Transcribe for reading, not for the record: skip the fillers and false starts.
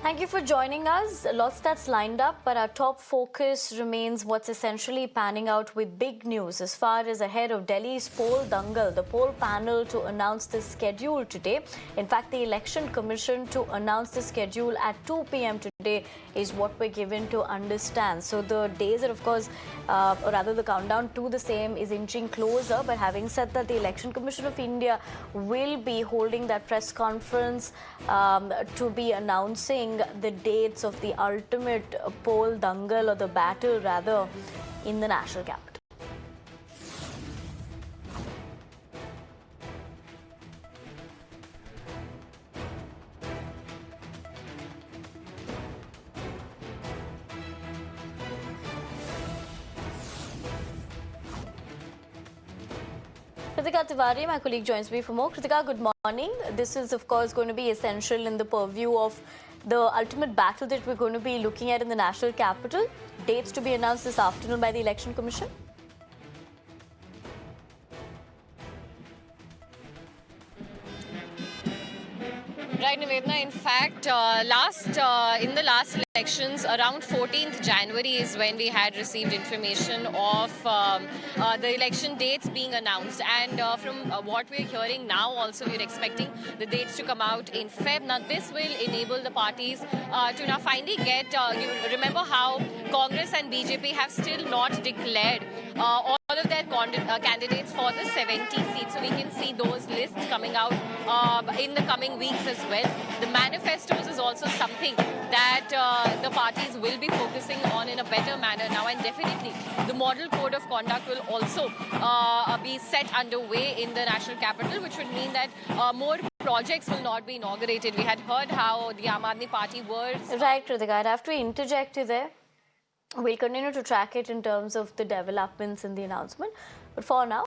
Thank you for joining us. Lots that's lined up, but our top focus remains what's essentially panning out with big news as far as ahead of Delhi's poll dangle. The poll panel to announce the schedule today. In fact, the Election Commission to announce the schedule at 2 p.m. today is what we're given to understand. So the days are, of course, or rather the countdown to the same is inching closer. But having said that, the Election Commission of India will be holding that press conference to be announcing the dates of the ultimate poll dangle, or the battle rather, in the national capital. Kritika Tiwari, my colleague, joins me for more. Kritika, good morning. This is, of course, going to be essential in the purview of the ultimate battle that we're going to be looking at in the national capital. Dates to be announced this afternoon by the Election Commission. Right, Nivedana. In fact, in the last elections, around 14th January is when we had received information of the election dates being announced. And from what we're hearing now, also we're expecting the dates to come out in Feb. Now, this will enable the parties to now finally get. You remember how Congress and BJP have still not declared all of their candidates for the 70 seats. So we can see those lists coming out in the coming weeks as well. The manifestos is also something that the parties will be focusing on in a better manner now, and definitely the model code of conduct will also be set underway in the national capital, which would mean that more projects will not be inaugurated. We had heard how the Aam Aadmi Party was... Right, Kritika, I'd have to interject you there. We'll continue to track it in terms of the developments in the announcement. But for now,